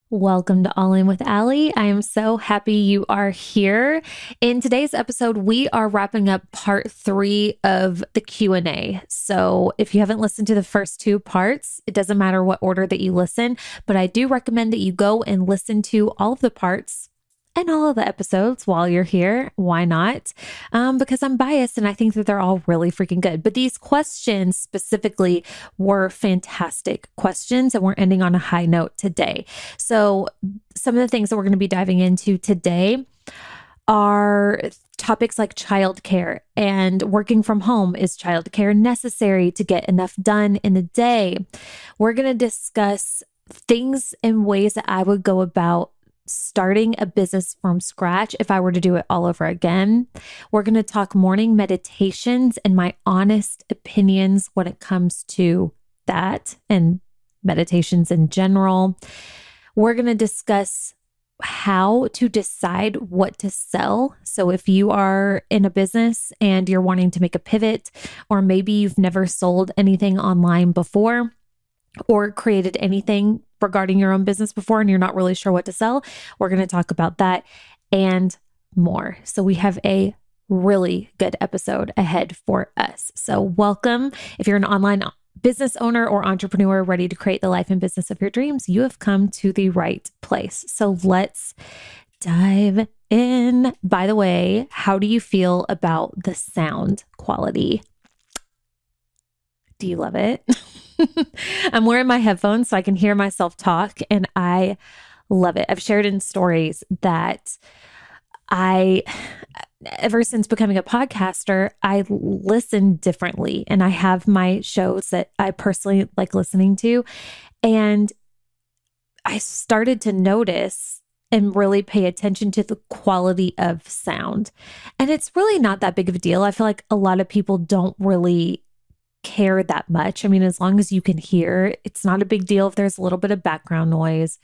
Welcome to All In with Allie. I am so happy you are here. In today's episode, we are wrapping up part 3 of the Q&A. So if you haven't listened to the first 2 parts, it doesn't matter what order that you listen, but I do recommend that you go and listen to all of the parts and all of the episodes while you're here. Why not? Because I'm biased and I think that they're all really freaking good. But these questions specifically were fantastic questions, and we're ending on a high note today. So some of the things that we're going to be diving into today are topics like childcare and working from home. Is childcare necessary to get enough done in the day? We're going to discuss things and ways that I would go about starting a business from scratch if I were to do it all over again. We're going to talk morning meditations and my honest opinions when it comes to that and meditations in general. We're going to discuss how to decide what to sell. So if you are in a business and you're wanting to make a pivot, or maybe you've never sold anything online before or created anything regarding your own business before and you're not really sure what to sell, we're going to talk about that and more. So we have a really good episode ahead for us. So welcome. If you're an online business owner or entrepreneur ready to create the life and business of your dreams, you have come to the right place. So let's dive in. By the way, how do you feel about the sound quality? Do you love it? I'm wearing my headphones so I can hear myself talk, and I love it. I've shared in stories that ever since becoming a podcaster, I listen differently, and I have my shows that I personally like listening to. And I started to notice and really pay attention to the quality of sound. And it's really not that big of a deal. I feel like a lot of people don't really care that much. I mean, as long as you can hear, it's not a big deal if there's a little bit of background noise.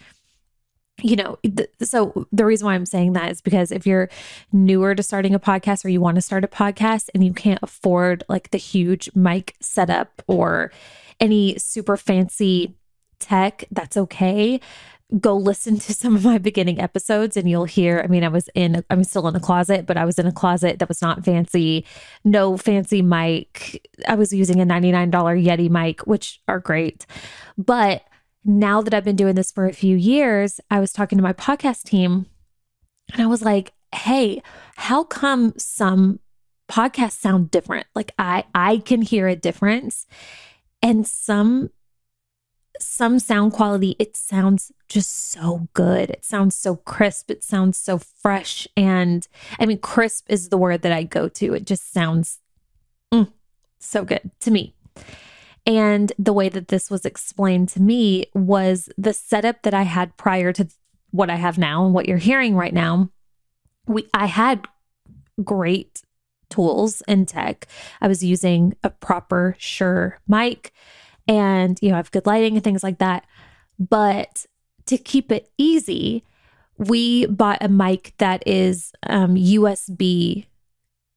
So the reason why I'm saying that is because if you're newer to starting a podcast or you want to start a podcast and you can't afford like the huge mic setup or any super fancy tech, that's okay. Go listen to some of my beginning episodes and you'll hear, I'm still in a closet, but I was in a closet that was not fancy, no fancy mic. I was using a $99 Yeti mic, which are great. But now that I've been doing this for a few years, I was talking to my podcast team and I was like, hey, how come some podcasts sound different? Like I can hear a difference, and some sound quality, it sounds just so good. It sounds so crisp. It sounds so fresh. And I mean, crisp is the word that I go to. It just sounds so good to me. And the way that this was explained to me was the setup that I had prior to what I have now and what you're hearing right now. I had great tools and tech. I was using a proper Shure mic, and, I have good lighting and things like that. But to keep it easy, we bought a mic that is USB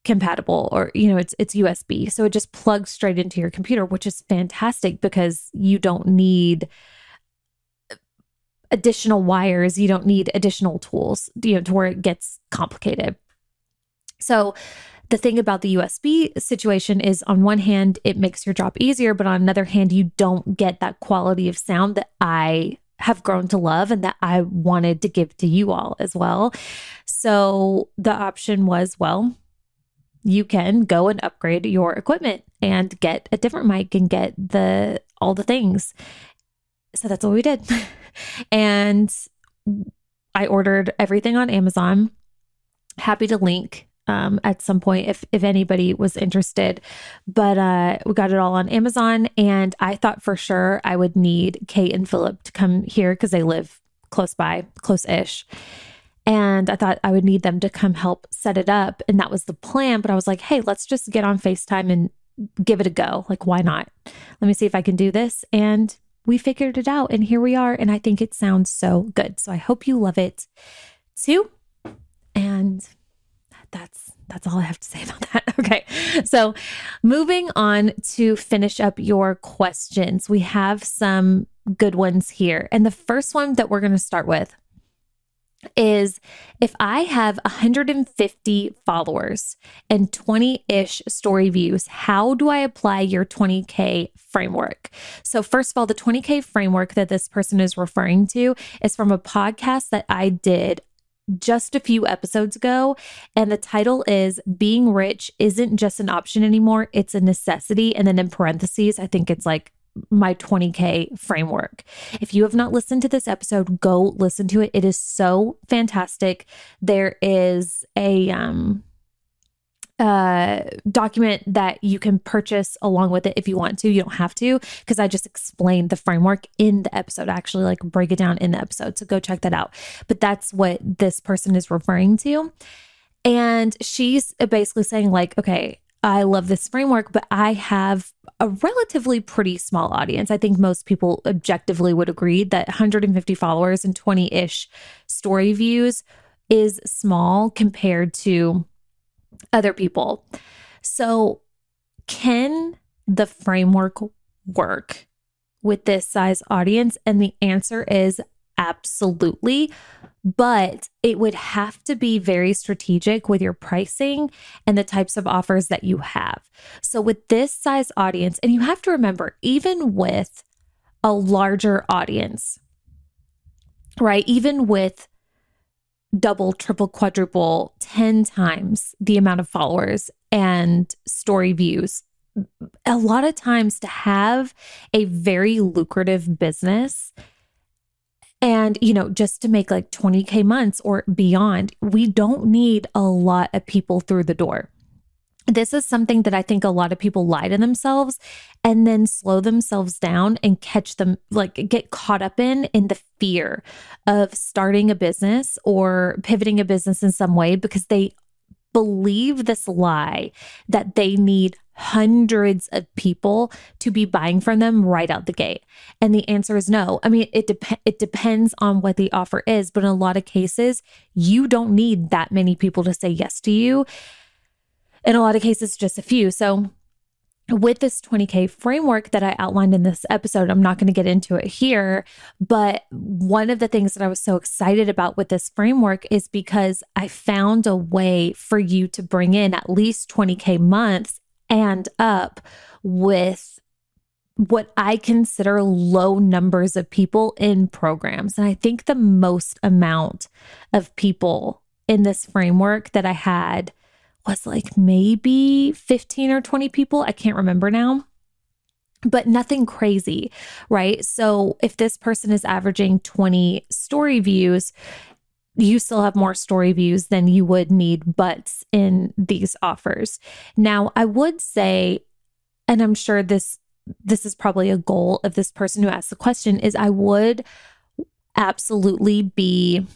compatible, or, it's USB. So it just plugs straight into your computer, which is fantastic because you don't need additional wires. You don't need additional tools, to where it gets complicated. So the thing about the USB situation is, on one hand, it makes your job easier, but on another hand, you don't get that quality of sound that I have grown to love and that I wanted to give to you all as well. So the option was, well, you can go and upgrade your equipment and get a different mic and get all the things. So that's what we did. And I ordered everything on Amazon. Happy to link at some point if anybody was interested. But we got it all on Amazon, and I thought for sure I would need Kate and Philip to come here because they live close by, close-ish. And I thought I would need them to come help set it up. And that was the plan. But I was like, hey, let's just get on FaceTime and give it a go. Like, why not? Let me see if I can do this. And we figured it out. And here we are. And I think it sounds so good. So I hope you love it too. And that's all I have to say about that. Okay. So moving on to finish up your questions. We have some good ones here. And the first one that we're going to start with is if I have 150 followers and 20-ish story views, how do I apply your 20K framework? So first of all, the 20K framework that this person is referring to is from a podcast that I did just a few episodes ago. And the title is Being Rich Isn't Just an Option Anymore, It's a Necessity. And then in parentheses, I think it's like my 20K framework. If you have not listened to this episode, go listen to it. It is so fantastic. There is a document that you can purchase along with it if you want to. You don't have to, because I just explained the framework in the episode. I actually like break it down in the episode. So go check that out. But that's what this person is referring to. And she's basically saying like, okay, I love this framework, but I have a relatively pretty small audience. I think most people objectively would agree that 150 followers and 20-ish story views is small compared to other people. So can the framework work with this size audience? And the answer is absolutely. But it would have to be very strategic with your pricing and the types of offers that you have. So with this size audience, and you have to remember, even with a larger audience, right? Even with double, triple, quadruple, 10 times the amount of followers and story views, a lot of times to have a very lucrative business and, just to make like 20K months or beyond, we don't need a lot of people through the door. This is something that I think a lot of people lie to themselves and then slow themselves down and catch them, like get caught up in the fear of starting a business or pivoting a business in some way because they believe this lie that they need hundreds of people to be buying from them right out the gate. And the answer is no. I mean, it depends on what the offer is, but in a lot of cases, you don't need that many people to say yes to you. In a lot of cases, just a few. So with this 20K framework that I outlined in this episode, I'm not going to get into it here, but one of the things that I was so excited about with this framework is because I found a way for you to bring in at least 20K months and up with what I consider low numbers of people in programs. And I think the most amount of people in this framework that I had was like maybe 15 or 20 people. I can't remember now, but nothing crazy, right? So if this person is averaging 20 story views, you still have more story views than you would need butts in these offers. Now, I would say, and I'm sure this is probably a goal of this person who asked the question, is I would absolutely be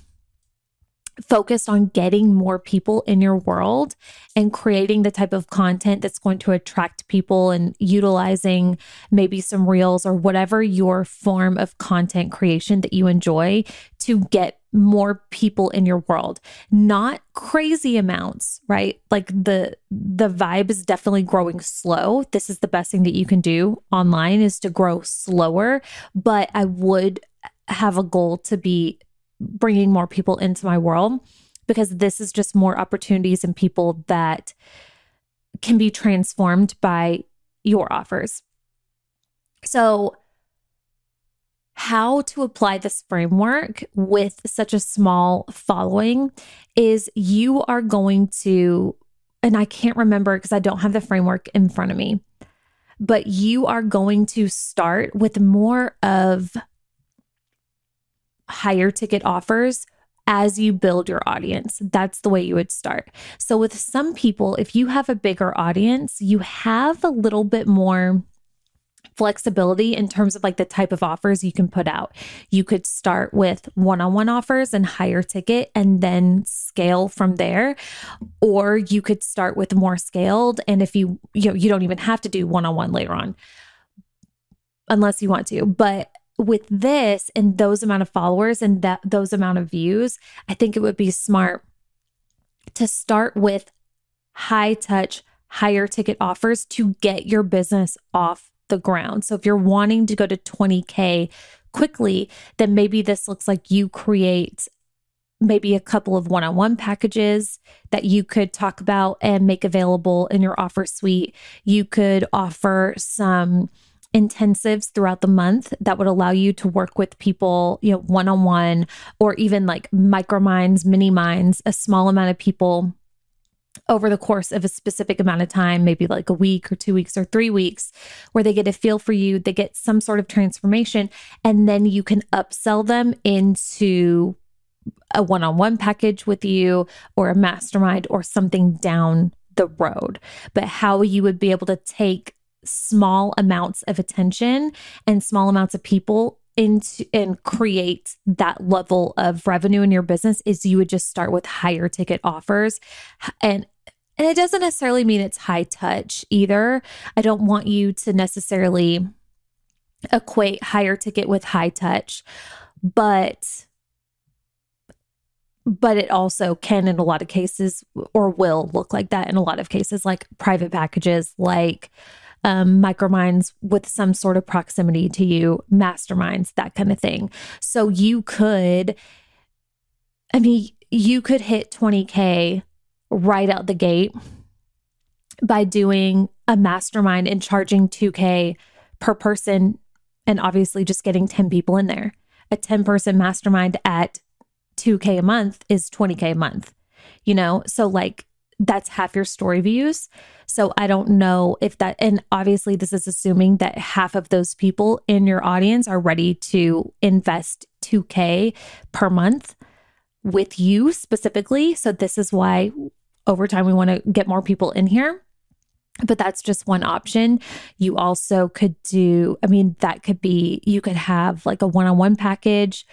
focused on getting more people in your world and creating the type of content that's going to attract people and utilizing maybe some reels or whatever your form of content creation that you enjoy to get more people in your world. Not crazy amounts, right? Like the vibe is definitely growing slow. This is the best thing that you can do online is to grow slower, but I would have a goal to be bringing more people into my world because this is just more opportunities and people that can be transformed by your offers. So how to apply this framework with such a small following is you are going to, and I can't remember because I don't have the framework in front of me, but you are going to start with more of higher ticket offers as you build your audience. That's the way you would start. So with some people, if you have a bigger audience, you have a little bit more flexibility in terms of like the type of offers you can put out. You could start with one-on-one offers and higher ticket and then scale from there. Or you could start with more scaled. And if you don't even have to do one-on-one later on, unless you want to. But with this and those amount of followers and those amount of views, I think it would be smart to start with high touch, higher ticket offers to get your business off the ground. So if you're wanting to go to 20K quickly, then maybe this looks like you create maybe a couple of one-on-one packages that you could talk about and make available in your offer suite. You could offer some intensives throughout the month that would allow you to work with people, one-on-one, or even like micro minds, mini minds, a small amount of people over the course of a specific amount of time, maybe like a week or 2 weeks or 3 weeks, where they get a feel for you, they get some sort of transformation, and then you can upsell them into a one-on-one package with you or a mastermind or something down the road. But how you would be able to take small amounts of attention and small amounts of people into and create that level of revenue in your business is you would just start with higher ticket offers. And it doesn't necessarily mean it's high touch either. I don't want you to necessarily equate higher ticket with high touch, but it also can in a lot of cases, or will look like that in a lot of cases, like private packages, like microminds with some sort of proximity to you, masterminds, that kind of thing. So you could hit 20K right out the gate by doing a mastermind and charging 2K per person, and obviously just getting 10 people in there. A 10-person mastermind at 2K a month is 20K a month, so like that's half your story views. So I don't know if that, and obviously this is assuming that half of those people in your audience are ready to invest 2K per month with you specifically. So this is why over time we want to get more people in here. But that's just one option. You also could do, that could be, you could have like a one-on-one package,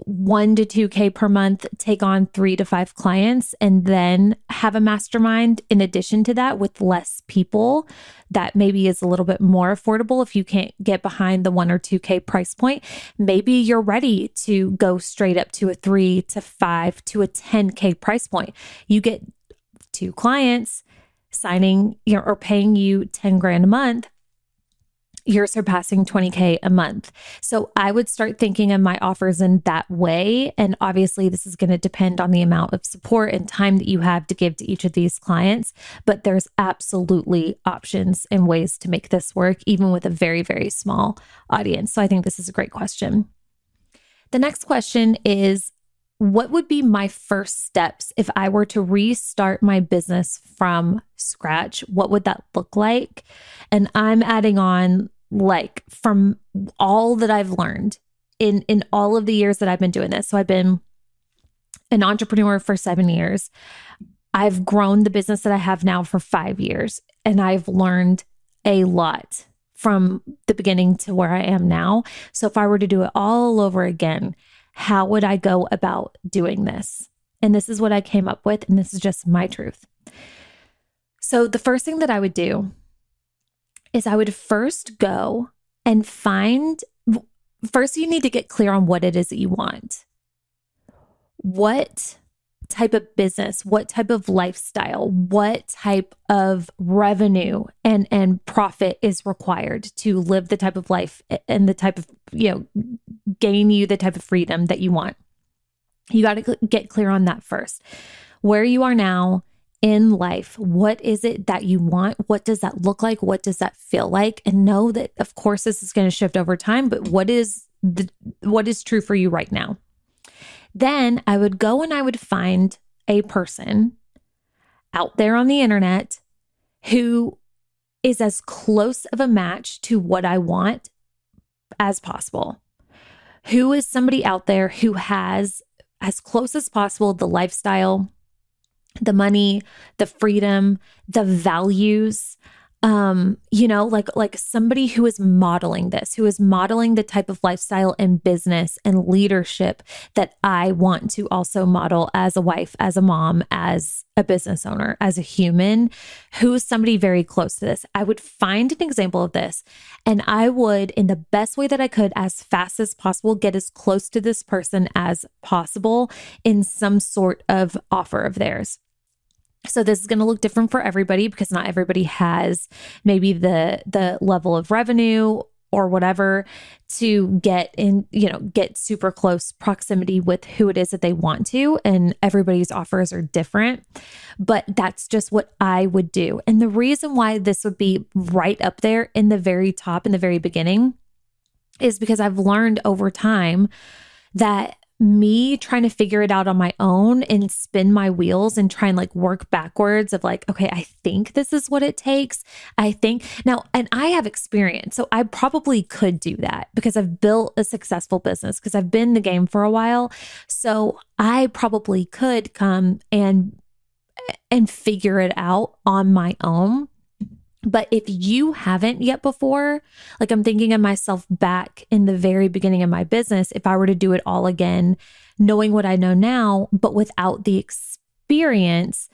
1 to 2K per month, take on 3 to 5 clients, and then have a mastermind in addition to that with less people. That maybe is a little bit more affordable if you can't get behind the 1 or 2K price point. Maybe you're ready to go straight up to a 3 to 5 to a 10K price point. You get 2 clients signing or paying you 10 grand a month, you're surpassing 20K a month. So I would start thinking of my offers in that way. And obviously this is going to depend on the amount of support and time that you have to give to each of these clients. But there's absolutely options and ways to make this work, even with a very, very small audience. So I think this is a great question. The next question is, what would be my first steps if I were to restart my business from scratch? What would that look like? And I'm adding on, like, from all that I've learned in all of the years that I've been doing this. So I've been an entrepreneur for 7 years. I've grown the business that I have now for 5 years, and I've learned a lot from the beginning to where I am now. So if I were to do it all over again, how would I go about doing this? And this is what I came up with, and this is just my truth. So the first thing that I would do is I would first go and first you need to get clear on what it is that you want. What type of business, what type of lifestyle, what type of revenue and profit is required to live the type of life and the type of, gain you the type of freedom that you want. You got to get clear on that first. Where you are now in life, what is it that you want? What does that look like? What does that feel like? And know that, of course, this is going to shift over time, but what is true for you right now? Then I would go and I would find a person out there on the internet who is as close of a match to what I want as possible. Who is somebody out there who has, as close as possible, the lifestyle, the money, the freedom, the values, like somebody who is modeling this, who is modeling the type of lifestyle and business and leadership that I want to also model as a wife, as a mom, as a business owner, as a human, who's somebody very close to this. I would find an example of this, and I would, in the best way that I could, as fast as possible, get as close to this person as possible in some sort of offer of theirs. So this is going to look different for everybody because not everybody has maybe the level of revenue or whatever to get in, get super close proximity with who it is that they want to. And everybody's offers are different, but that's just what I would do. And the reason why this would be right up there in the very top, in the very beginning, is because I've learned over time that me trying to figure it out on my own and spin my wheels and try and like work backwards of like, okay, I think this is what it takes. I think now, and I have experience, so I probably could do that because I've built a successful business, because I've been in the game for a while. So I probably could come and figure it out on my own. But if you haven't yet before, like I'm thinking of myself back in the very beginning of my business, if I were to do it all again, knowing what I know now, but without the experience,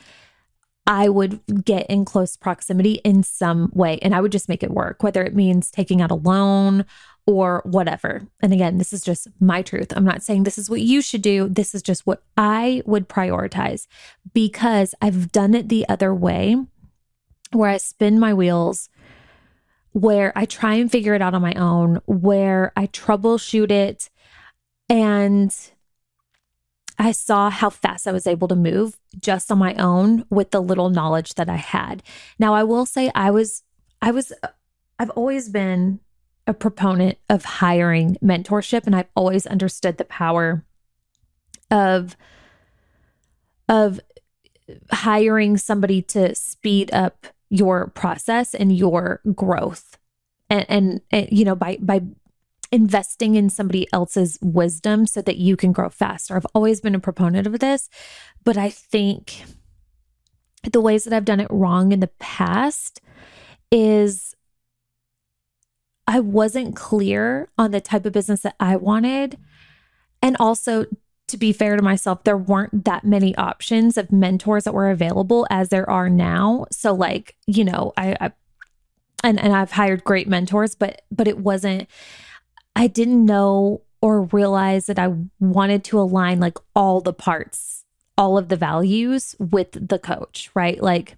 I would get in close proximity in some way and I would just make it work, whether it means taking out a loan or whatever. And again, this is just my truth. I'm not saying this is what you should do. This is just what I would prioritize, because I've done it the other way, where I spin my wheels, where I try and figure it out on my own, where I troubleshoot it. And I saw how fast I was able to move just on my own with the little knowledge that I had. Now, I will say I've always been a proponent of hiring mentorship, and I've always understood the power of hiring somebody to speed up your process and your growth, and by investing in somebody else's wisdom so that you can grow faster. I've always been a proponent of this, but I think the ways that I've done it wrong in the past is I wasn't clear on the type of business that I wanted. And also, to be fair to myself, there weren't that many options of mentors that were available as there are now. So like, I've hired great mentors, but it wasn't, I didn't know or realize that I wanted to align like all the parts, all of the values with the coach, right? Like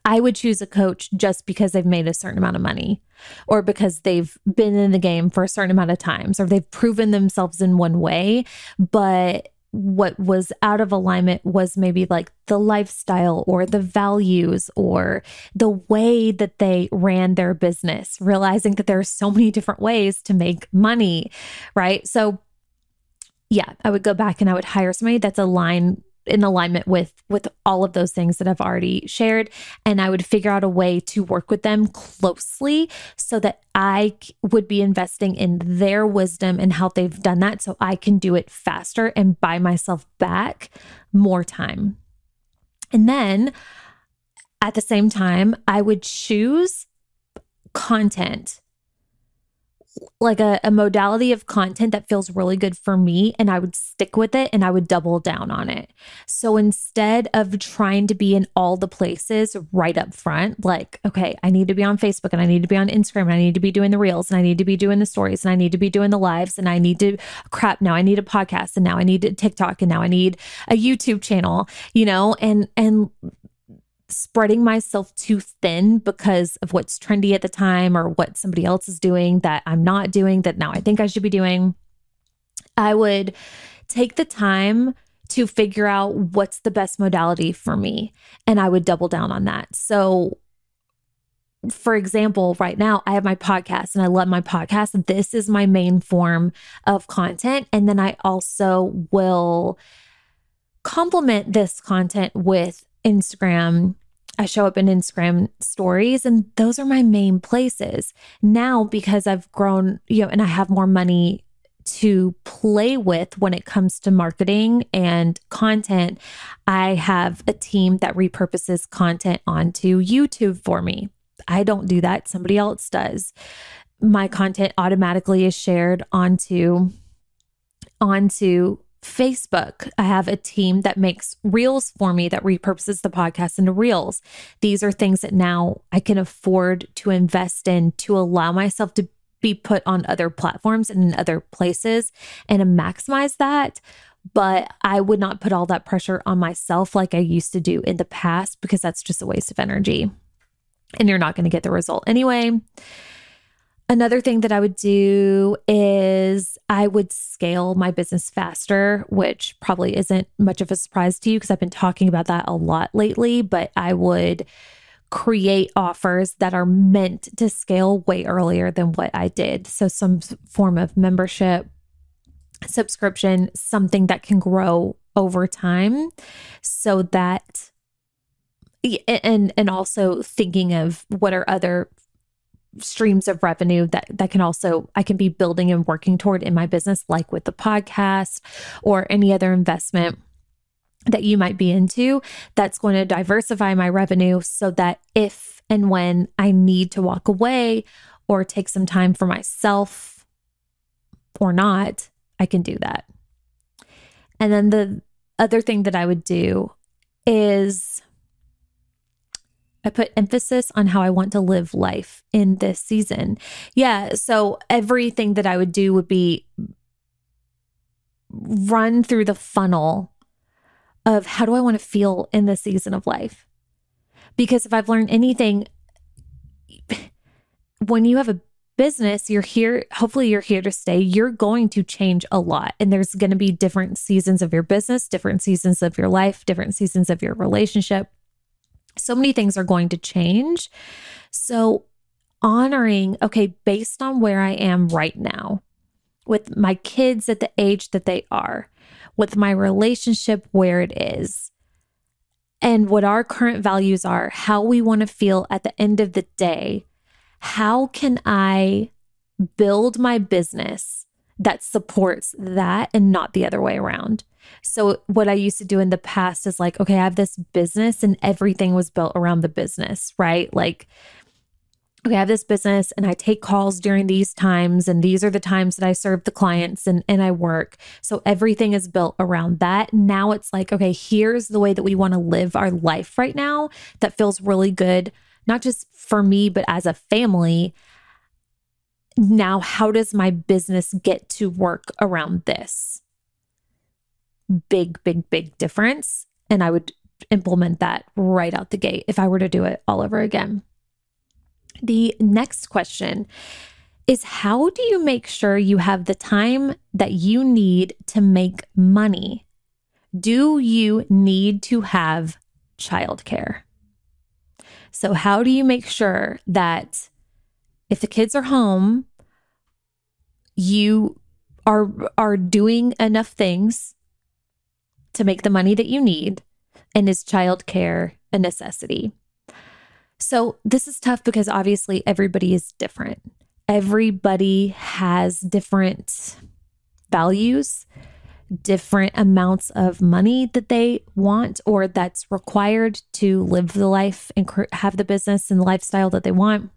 I would choose a coach just because they've made a certain amount of money, or because they've been in the game for a certain amount of times, or they've proven themselves in one way. But what was out of alignment was maybe like the lifestyle or the values or the way that they ran their business, realizing that there are so many different ways to make money, right? So yeah, I would go back and I would hire somebody that's in alignment with all of those things that I've already shared. And I would figure out a way to work with them closely so that I would be investing in their wisdom and how they've done that, so I can do it faster and buy myself back more time. And then at the same time, I would choose content, like a modality of content that feels really good for me, and I would stick with it and I would double down on it. So instead of trying to be in all the places right up front, like, okay, I need to be on Facebook and I need to be on Instagram and I need to be doing the reels and I need to be doing the stories and I need to be doing the lives and I need to now I need a podcast and now I need a TikTok and now I need a YouTube channel, and spreading myself too thin because of what's trendy at the time or what somebody else is doing that I'm not doing that now I think I should be doing. I would take the time to figure out what's the best modality for me, and I would double down on that. So for example, right now I have my podcast and I love my podcast. This is my main form of content. And then I also will complement this content with Instagram. I show up in Instagram stories, and those are my main places. Now, because I've grown, and I have more money to play with when it comes to marketing and content, I have a team that repurposes content onto YouTube for me. I don't do that. Somebody else does. My content automatically is shared onto Facebook. I have a team that makes reels for me that repurposes the podcast into reels. These are things that now I can afford to invest in to allow myself to be put on other platforms and in other places and to maximize that. But I would not put all that pressure on myself like I used to do in the past, because that's just a waste of energy and you're not going to get the result anyway. Another thing that I would do is I would scale my business faster, which probably isn't much of a surprise to you because I've been talking about that a lot lately, but I would create offers that are meant to scale way earlier than what I did. So some form of membership, subscription, something that can grow over time so that, and also thinking of what are other streams of revenue that can also, I can be building and working toward in my business, like with the podcast or any other investment that you might be into, that's going to diversify my revenue so that if and when I need to walk away or take some time for myself or not, I can do that. And then the other thing that I would do is I put emphasis on how I want to live life in this season. Yeah. So everything that I would do would be run through the funnel of how do I want to feel in this season of life? Because if I've learned anything, when you have a business, you're here, hopefully you're here to stay, you're going to change a lot. And there's going to be different seasons of your business, different seasons of your life, different seasons of your relationship. So many things are going to change. So honoring, okay, based on where I am right now, with my kids at the age that they are, with my relationship where it is, and what our current values are, how we want to feel at the end of the day, how can I build my business that supports that and not the other way around? So what I used to do in the past is like, okay, I have this business and everything was built around the business, right? Like, okay, I have this business and I take calls during these times and these are the times that I serve the clients and I work. So everything is built around that. Now it's like, okay, here's the way that we want to live our life right now that feels really good, not just for me, but as a family. Now, how does my business get to work around this? Big, big, big difference. And I would implement that right out the gate if I were to do it all over again. The next question is, how do you make sure you have the time that you need to make money? Do you need to have childcare? So how do you make sure that if the kids are home, you are doing enough things to make the money that you need? And is childcare a necessity? So this is tough because obviously everybody is different. Everybody has different values, different amounts of money that they want or that's required to live the life and have the business and the lifestyle that they want.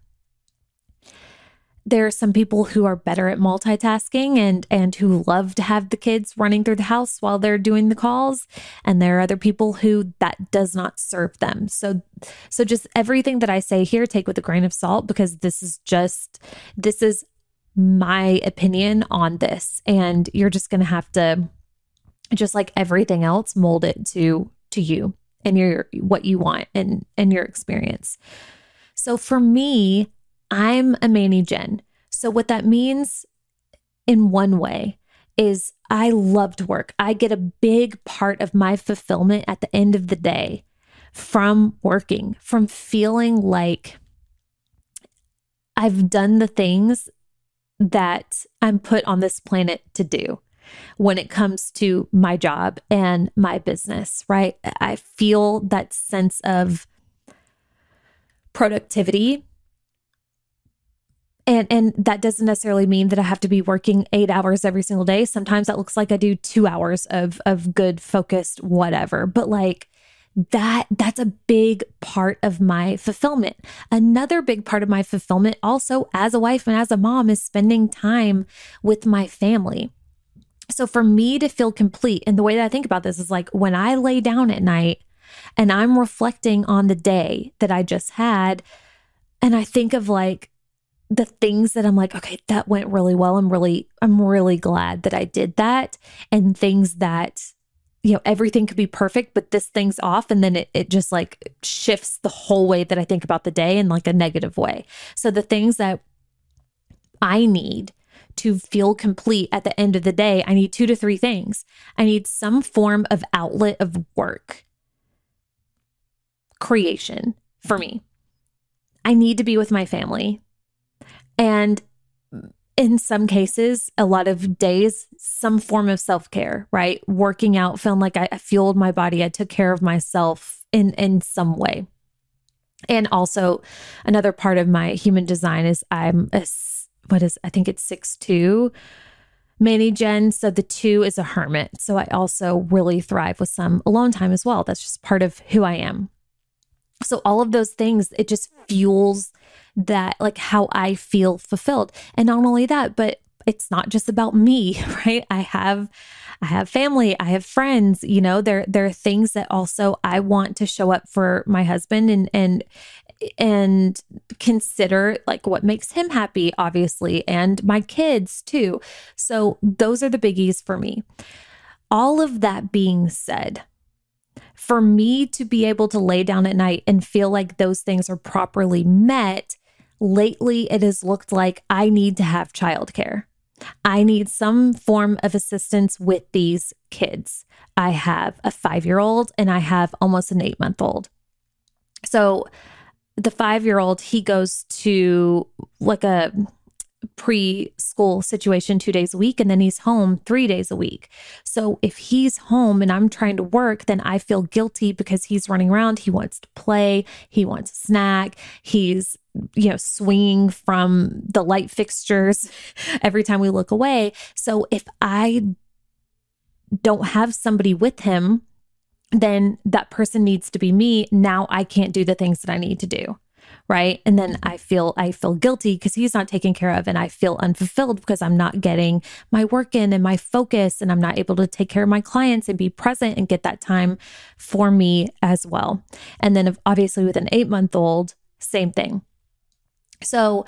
There are some people who are better at multitasking and who love to have the kids running through the house while they're doing the calls. And there are other people who that does not serve them. So just everything that I say here, take with a grain of salt, because this is my opinion on this. And you're just going to have to, just like everything else, mold it to you and what you want and your experience. So for me, I'm a Manny Jen. So what that means in one way is I love to work. I get a big part of my fulfillment at the end of the day from working, from feeling like I've done the things that I'm put on this planet to do when it comes to my job and my business, right? I feel that sense of productivity. And that doesn't necessarily mean that I have to be working 8 hours every single day. Sometimes that looks like I do 2 hours of good, focused, whatever. But like that's a big part of my fulfillment. Another big part of my fulfillment also as a wife and as a mom is spending time with my family. So for me to feel complete, and the way that I think about this is like when I lay down at night and I'm reflecting on the day that I just had, and I think of like the things that I'm like, okay, that went really well. I'm really glad that I did that. And things that, everything could be perfect, but this thing's off. And then it just like shifts the whole way that I think about the day in like a negative way. So the things that I need to feel complete at the end of the day, I need 2 to 3 things. I need some form of outlet of work, creation for me. I need to be with my family. And in some cases, a lot of days, some form of self-care, right? Working out, feeling like I fueled my body. I took care of myself in some way. And also another part of my human design is I think it's 6'2", Manny Jen. So the 2 is a hermit. So I also really thrive with some alone time as well. That's just part of who I am. So all of those things, it just fuels that, like how I feel fulfilled. And not only that, but it's not just about me, right? I have family, I have friends, there are things that also I want to show up for my husband and consider like what makes him happy, obviously, and my kids too. So those are the biggies for me. All of that being said, for me to be able to lay down at night and feel like those things are properly met, lately it has looked like I need to have childcare. I need some form of assistance with these kids. I have a 5-year-old and I have almost an 8-month-old. So the 5-year-old, he goes to like a preschool situation 2 days a week, and then he's home 3 days a week. So if he's home and I'm trying to work, then I feel guilty because he's running around. He wants to play. He wants a snack. He's, swinging from the light fixtures every time we look away. So if I don't have somebody with him, then that person needs to be me. Now I can't do the things that I need to do. Right. And then I feel guilty because he's not taken care of, and I feel unfulfilled because I'm not getting my work in and my focus, and I'm not able to take care of my clients and be present and get that time for me as well. And then obviously with an 8-month-old, same thing. So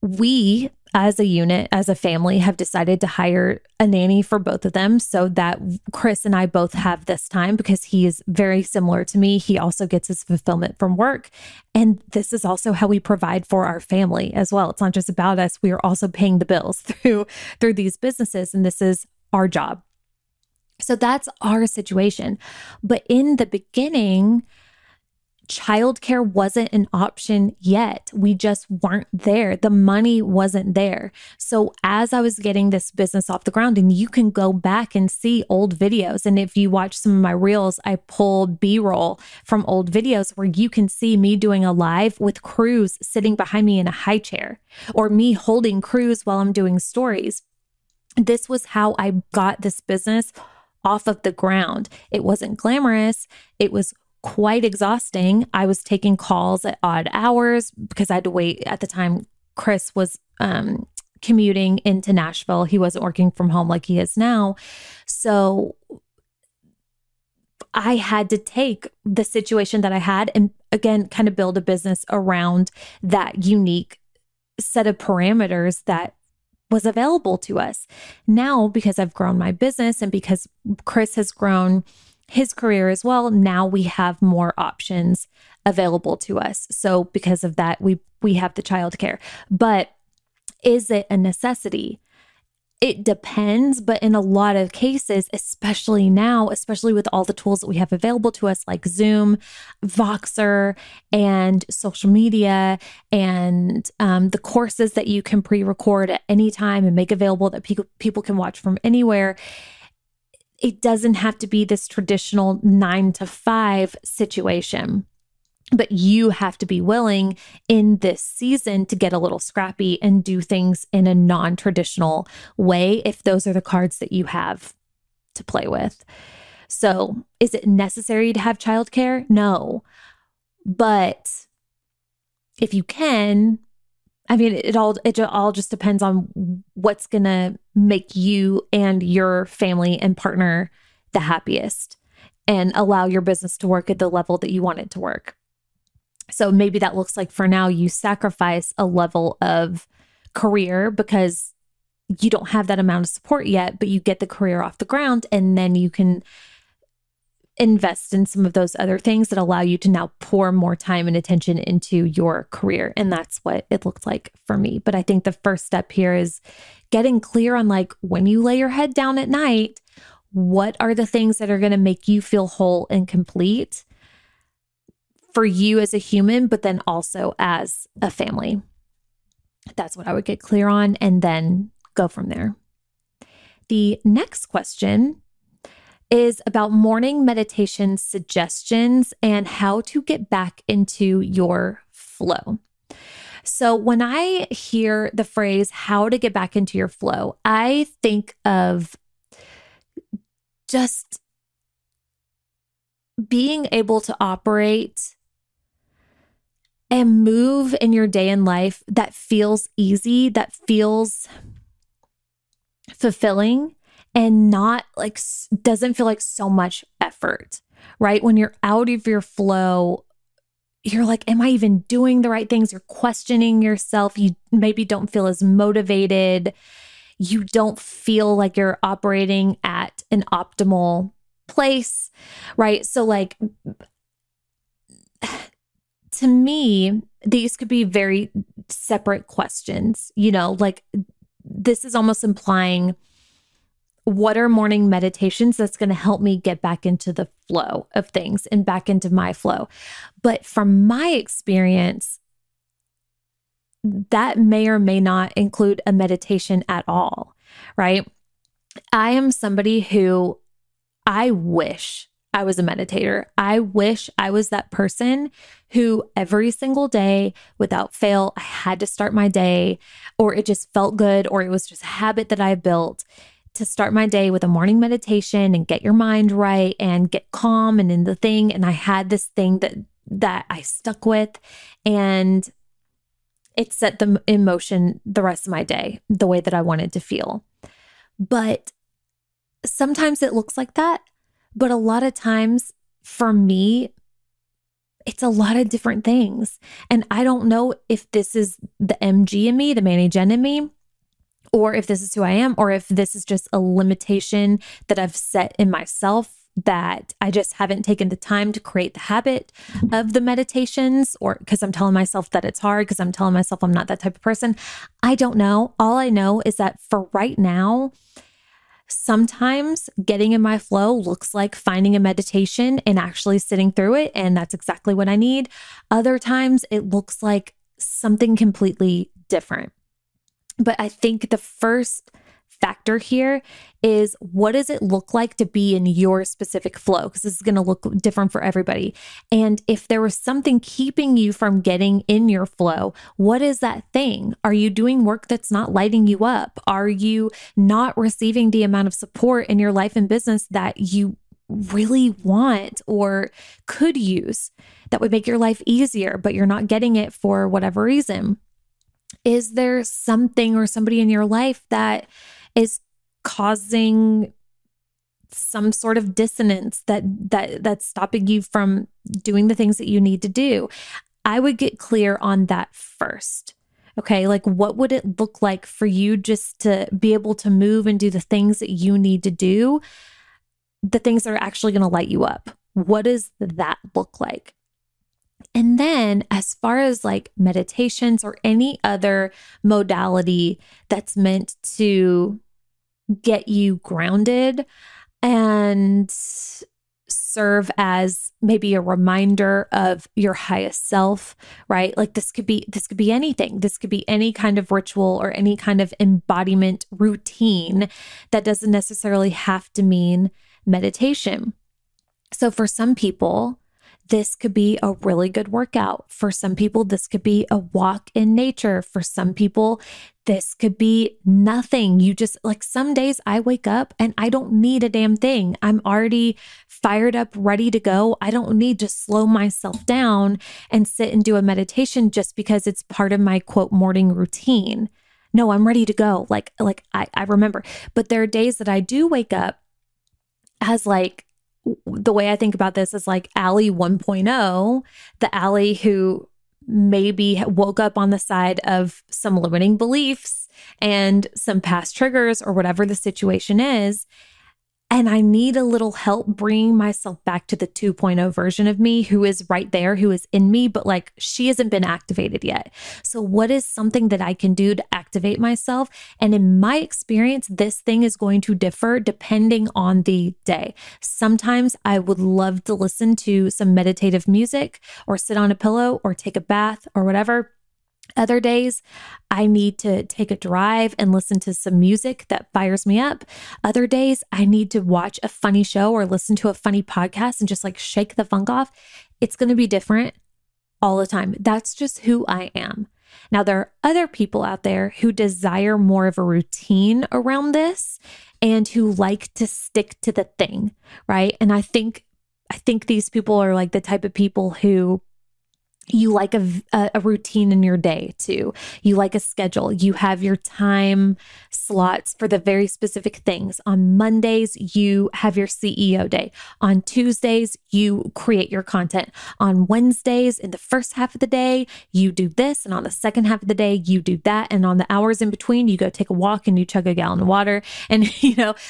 we as a unit, as a family, have decided to hire a nanny for both of them so that Chris and I both have this time, because he is very similar to me. He also gets his fulfillment from work. And this is also how we provide for our family as well. It's not just about us. We are also paying the bills through these businesses, and this is our job. So that's our situation. But in the beginning, childcare wasn't an option yet. We just weren't there. The money wasn't there. So as I was getting this business off the ground, and you can go back and see old videos. And if you watch some of my reels, I pull B-roll from old videos where you can see me doing a live with Cruz sitting behind me in a high chair, or me holding Cruz while I'm doing stories. This was how I got this business off of the ground. It wasn't glamorous. It was quite exhausting. I was taking calls at odd hours because I had to wait. At the time, Chris was commuting into Nashville. He wasn't working from home like he is now. So I had to take the situation that I had and, again, kind of build a business around that unique set of parameters that was available to us. Now, because I've grown my business and because Chris has grown his career as well, now we have more options available to us. So because of that, we have the childcare. But is it a necessity? It depends, but in a lot of cases, especially now, especially with all the tools that we have available to us, like Zoom, Voxer, and social media, and the courses that you can pre-record at any time and make available that people can watch from anywhere, it doesn't have to be this traditional 9-to-5 situation. But you have to be willing in this season to get a little scrappy and do things in a non-traditional way if those are the cards that you have to play with. So is it necessary to have childcare? No. But if you can, I mean, it all just depends on what's going to make you and your family and partner the happiest and allow your business to work at the level that you want it to work. So maybe that looks like, for now, you sacrifice a level of career because you don't have that amount of support yet, but you get the career off the ground, and then you can invest in some of those other things that allow you to now pour more time and attention into your career. And that's what it looked like for me. But I think the first step here is getting clear on like when you lay your head down at night, what are the things that are going to make you feel whole and complete for you as a human, but then also as a family. That's what I would get clear on and then go from there. The next question is about morning meditation suggestions and how to get back into your flow. So when I hear the phrase, how to get back into your flow, I think of just being able to operate and move in your day in life that feels easy, that feels fulfilling, and not like, doesn't feel like so much effort, right? When you're out of your flow, you're like, am I even doing the right things? You're questioning yourself. You maybe don't feel as motivated. You don't feel like you're operating at an optimal place, right? So like, to me, these could be very separate questions, like this is almost implying what are morning meditations that's going to help me get back into the flow of things and back into my flow. But from my experience, that may or may not include a meditation at all, right? I am somebody who I wish I was a meditator. I wish I was that person who every single day, without fail, I had to start my day, or it just felt good, or it was just a habit that I built to start my day with a morning meditation and get your mind right and get calm and in the thing. And I had this thing that I stuck with, and it set the in motion the rest of my day the way that I wanted to feel. But sometimes it looks like that. But a lot of times for me, it's a lot of different things. And I don't know if this is the MG in me, the Manny Jen in me, or if this is who I am, or if this is just a limitation that I've set in myself that I just haven't taken the time to create the habit of the meditations, or because I'm telling myself that it's hard, because I'm telling myself I'm not that type of person. I don't know. All I know is that for right now, sometimes getting in my flow looks like finding a meditation and actually sitting through it. And that's exactly what I need. Other times it looks like something completely different. But I think the first factor here is, what does it look like to be in your specific flow? Because this is going to look different for everybody. And if there was something keeping you from getting in your flow, what is that thing? Are you doing work that's not lighting you up? Are you not receiving the amount of support in your life and business that you really want or could use that would make your life easier, but you're not getting it for whatever reason? Is there something or somebody in your life that is causing some sort of dissonance that's stopping you from doing the things that you need to do? I would get clear on that first. Okay, like what would it look like for you just to be able to move and do the things that you need to do, the things that are actually going to light you up? What does that look like? And then as far as like meditations or any other modality that's meant to get you grounded and serve as maybe a reminder of your highest self, right? Like this could be anything. This could be any kind of ritual or any kind of embodiment routine that doesn't necessarily have to mean meditation. So for some people, this could be a really good workout. For some people, this could be a walk in nature. For some people, this could be nothing. You just like, some days I wake up and I don't need a damn thing. I'm already fired up, ready to go. I don't need to slow myself down and sit and do a meditation just because it's part of my quote morning routine. No, I'm ready to go. Like I remember, but there are days that I do wake up as like, the way I think about this is like Allie 1.0, the Allie who maybe woke up on the side of some limiting beliefs and some past triggers or whatever the situation is. And I need a little help bringing myself back to the 2.0 version of me who is right there, who is in me, but like she hasn't been activated yet. So what is something that I can do to activate myself? And in my experience, this thing is going to differ depending on the day. Sometimes I would love to listen to some meditative music or sit on a pillow or take a bath or whatever. Other days, I need to take a drive and listen to some music that fires me up. Other days, I need to watch a funny show or listen to a funny podcast and just like shake the funk off. It's going to be different all the time. That's just who I am. Now, there are other people out there who desire more of a routine around this and who like to stick to the thing, right? And I think these people are like the type of people who you like a routine in your day too. You like a schedule. You have your time slots for the very specific things. On Mondays, you have your CEO day. On Tuesdays, you create your content. On Wednesdays, in the first half of the day, you do this. And on the second half of the day, you do that. And on the hours in between, you go take a walk and you chug a gallon of water. And,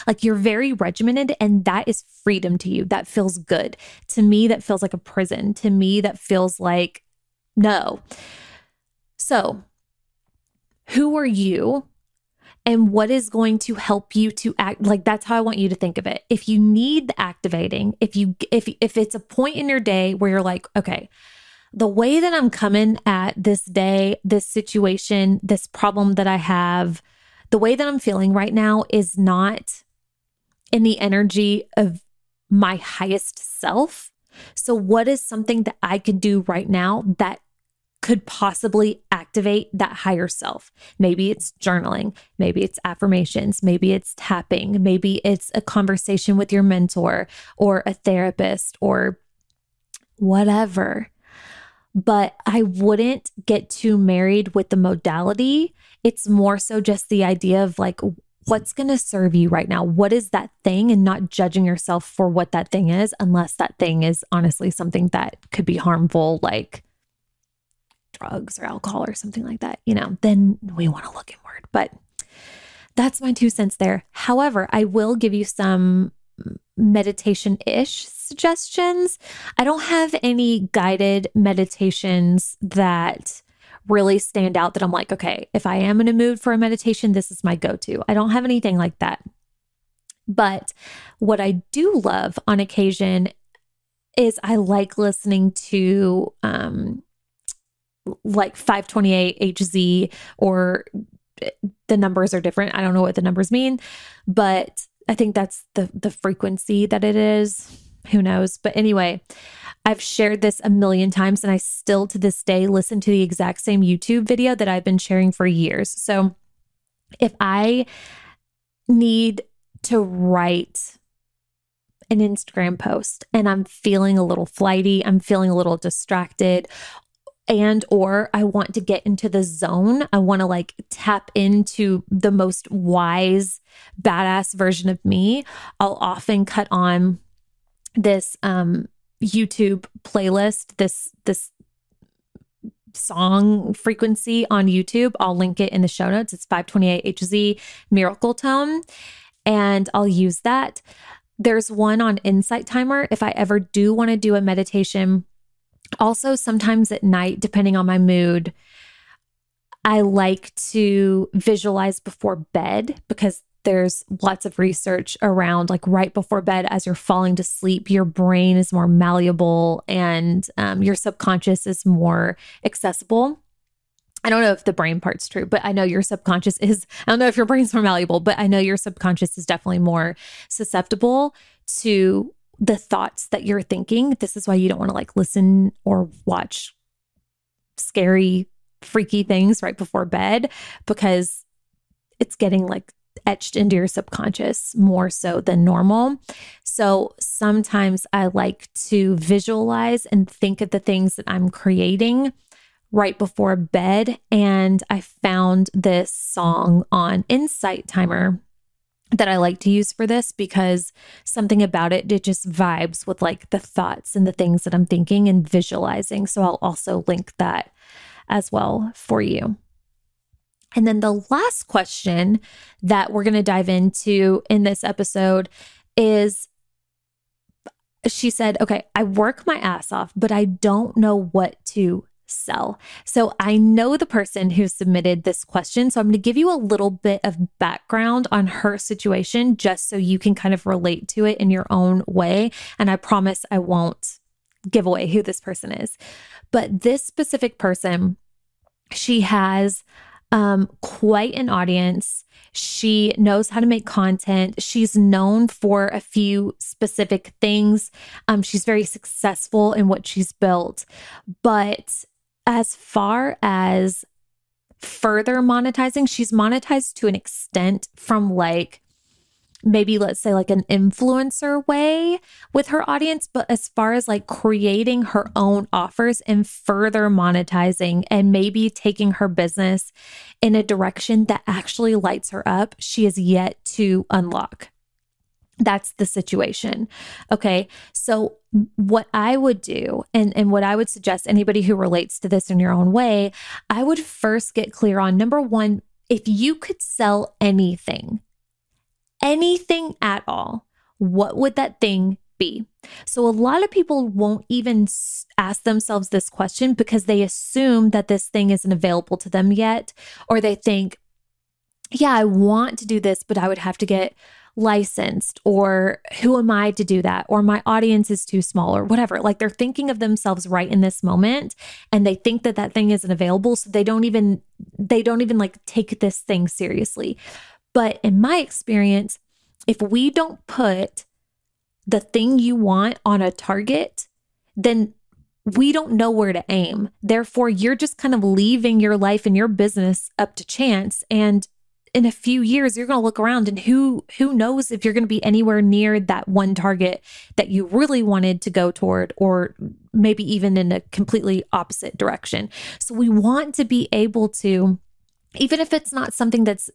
like you're very regimented, and that is freedom to you. That feels good. To me, that feels like a prison. To me, that feels like no. So, who are you and what is going to help you to act? Like, that's how I want you to think of it. If you need the activating, if it's a point in your day where you're like, okay, the way that I'm coming at this day, this situation, this problem that I have, the way that I'm feeling right now is not in the energy of my highest self. So what is something that I could do right now that could possibly activate that higher self? Maybe it's journaling. Maybe it's affirmations. Maybe it's tapping. Maybe it's a conversation with your mentor or a therapist or whatever. But I wouldn't get too married with the modality. It's more so just the idea of like, what's going to serve you right now? What is that thing? And not judging yourself for what that thing is, unless that thing is honestly something that could be harmful, like drugs or alcohol or something like that, then we want to look inward. But that's my 2 cents there. However, I will give you some meditation-ish suggestions. I don't have any guided meditations that really stand out that I'm like, okay, if I am in a mood for a meditation, this is my go-to. I don't have anything like that. But what I do love on occasion is I like listening to like 528 HZ, or the numbers are different. I don't know what the numbers mean, but I think that's the frequency that it is. Who knows? But anyway, I've shared this a million times, and I still to this day listen to the exact same YouTube video that I've been sharing for years. So if I need to write an Instagram post and I'm feeling a little flighty, I'm feeling a little distracted, or I want to get into the zone, I want to like tap into the most wise, badass version of me, I'll often cut on this YouTube playlist, this song frequency on YouTube. I'll link it in the show notes. It's 528 HZ Miracle Tone, and I'll use that. There's one on Insight Timer if I ever do want to do a meditation. Also, sometimes at night, depending on my mood, I like to visualize before bed, because there's lots of research around like right before bed, as you're falling to sleep, your brain is more malleable and your subconscious is more accessible. I don't know if the brain part's true, but I know your subconscious is, I don't know if your brain's more malleable, but I know your subconscious is definitely more susceptible to the thoughts that you're thinking. This is why you don't want to like listen or watch scary, freaky things right before bed, because it's getting like etched into your subconscious more so than normal. So sometimes I like to visualize and think of the things that I'm creating right before bed. And I found this song on Insight Timer that I like to use for this, because something about it just vibes with like the thoughts and the things that I'm thinking and visualizing. So I'll also link that as well for you. And then the last question that we're going to dive into in this episode is she said, okay, I work my ass off, but I don't know what to sell. So I know the person who submitted this question. So I'm going to give you a little bit of background on her situation, just so you can kind of relate to it in your own way. And I promise I won't give away who this person is. But this specific person, she has quite an audience. She knows how to make content. She's known for a few specific things. She's very successful in what she's built. But as far as further monetizing, she's monetized to an extent from like, maybe let's say like an influencer way with her audience. But as far as like creating her own offers and further monetizing and maybe taking her business in a direction that actually lights her up, she is yet to unlock. That's the situation. Okay. So what I would do and what I would suggest anybody who relates to this in your own way, I would first get clear on number one, if you could sell anything at all, what would that thing be? So a lot of people won't even ask themselves this question because they assume that this thing isn't available to them yet, or they think, yeah, I want to do this, but I would have to get licensed, or who am I to do that? Or my audience is too small, or whatever. Like they're thinking of themselves right in this moment and they think that that thing isn't available. So they don't even like take this thing seriously. But in my experience, if we don't put the thing you want on a target, then we don't know where to aim. Therefore, you're just kind of leaving your life and your business up to chance. And in a few years, you're going to look around and who knows if you're going to be anywhere near that one target that you really wanted to go toward, or maybe even in a completely opposite direction. So we want to be able to, even if it's not something that's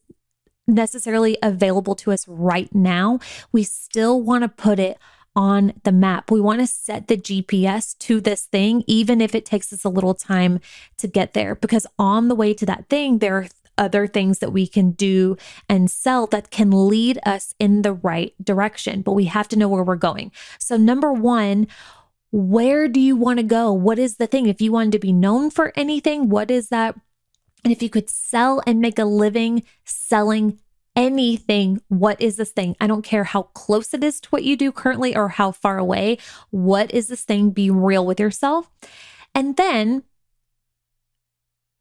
necessarily available to us right now, we still want to put it on the map. We want to set the GPS to this thing, even if it takes us a little time to get there, because on the way to that thing, there are other things that we can do and sell that can lead us in the right direction, but we have to know where we're going. So number one, where do you want to go? What is the thing? If you wanted to be known for anything, what is that? And if you could sell and make a living selling anything, what is this thing? I don't care how close it is to what you do currently or how far away. What is this thing? Be real with yourself. And then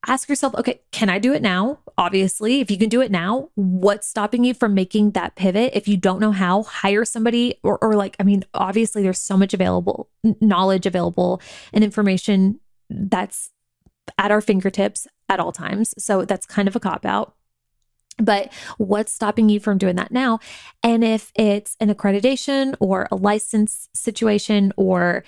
ask yourself, okay, can I do it now? Obviously, if you can do it now, what's stopping you from making that pivot? If you don't know how, hire somebody obviously there's so much knowledge available and information that's at our fingertips at all times. So that's kind of a cop-out. But what's stopping you from doing that now? And if it's an accreditation or a license situation, or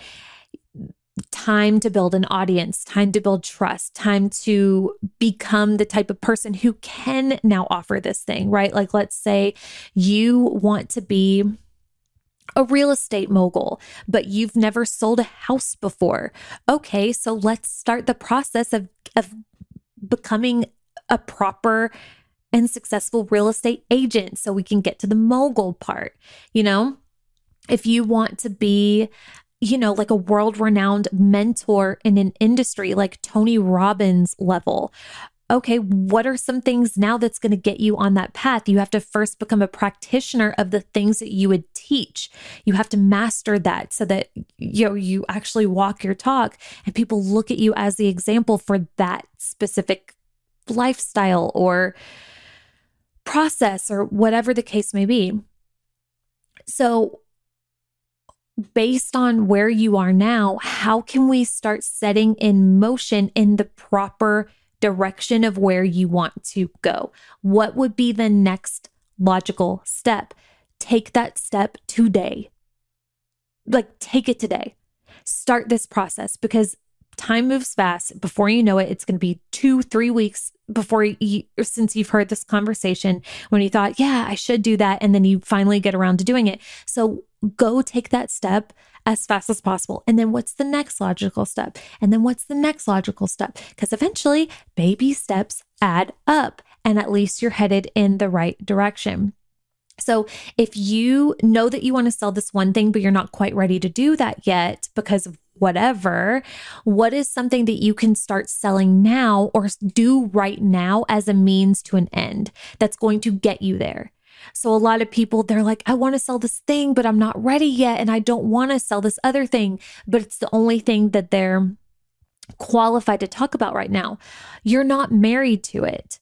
time to build an audience, time to build trust, time to become the type of person who can now offer this thing, right? Like, let's say you want to be a real estate mogul, but you've never sold a house before. Okay, so let's start the process of becoming a proper and successful real estate agent so we can get to the mogul part. If you want to be like a world-renowned mentor in an industry like Tony Robbins level. Okay, what are some things now that's going to get you on that path? You have to first become a practitioner of the things that you would teach. You have to master that so that you actually walk your talk and people look at you as the example for that specific lifestyle or process or whatever the case may be. So based on where you are now, how can we start setting in motion in the proper direction of where you want to go? What would be the next logical step? Take that step today. Like, take it today. Start this process, because time moves fast. Before you know it, it's going to be 2-3 weeks since you've heard this conversation, when you thought, yeah, I should do that. And then you finally get around to doing it. So go take that step as fast as possible. And then what's the next logical step? And then what's the next logical step? Because eventually baby steps add up, and at least you're headed in the right direction. So if you know that you want to sell this one thing, but you're not quite ready to do that yet because of whatever, what is something that you can start selling now or do right now as a means to an end that's going to get you there? So a lot of people, they're like, I want to sell this thing, but I'm not ready yet. And I don't want to sell this other thing, but it's the only thing that they're qualified to talk about right now. You're not married to it,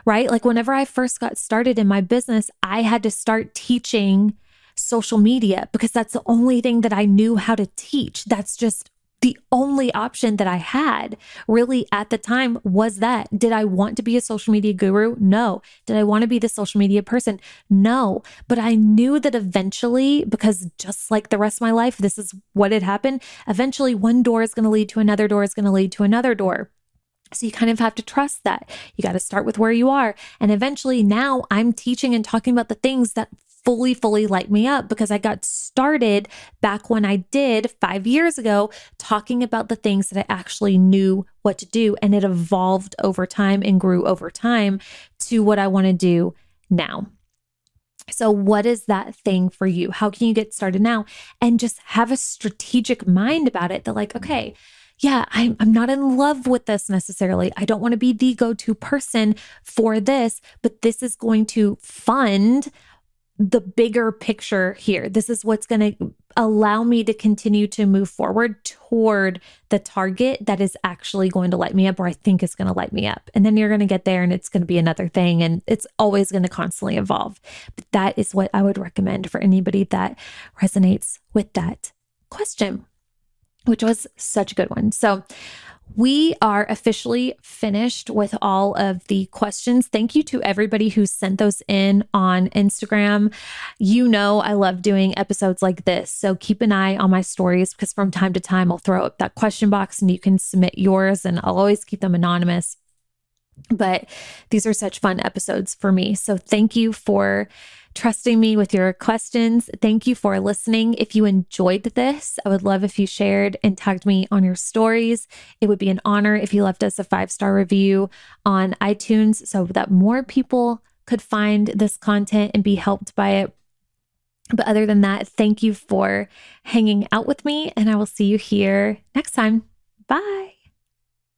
right? Like whenever I first got started in my business, I had to start teaching social media because that's the only thing that I knew how to teach. That's just the only option that I had really at the time was that. Did I want to be a social media guru? No. Did I want to be the social media person? No. But I knew that eventually, because just like the rest of my life, this is what had happened. Eventually, one door is going to lead to another door is going to lead to another door. So you kind of have to trust that. You got to start with where you are. And eventually now I'm teaching and talking about the things that fully light me up because I got started back when I did 5 years ago, talking about the things that I actually knew what to do. And it evolved over time and grew over time to what I want to do now. So what is that thing for you? How can you get started now? And just have a strategic mind about it that like, okay, yeah, I'm not in love with this necessarily. I don't want to be the go-to person for this, but this is going to fund the bigger picture here. This is what's going to allow me to continue to move forward toward the target that is actually going to light me up, or I think is going to light me up. And then you're going to get there and it's going to be another thing. And it's always going to constantly evolve. But that is what I would recommend for anybody that resonates with that question, which was such a good one. So we are officially finished with all of the questions. Thank you to everybody who sent those in on Instagram. You know, I love doing episodes like this. So keep an eye on my stories because from time to time, I'll throw up that question box and you can submit yours and I'll always keep them anonymous. But these are such fun episodes for me. So thank you for trusting me with your questions. Thank you for listening. If you enjoyed this, I would love if you shared and tagged me on your stories. It would be an honor if you left us a 5-star review on iTunes so that more people could find this content and be helped by it. But other than that, thank you for hanging out with me, and I will see you here next time. Bye.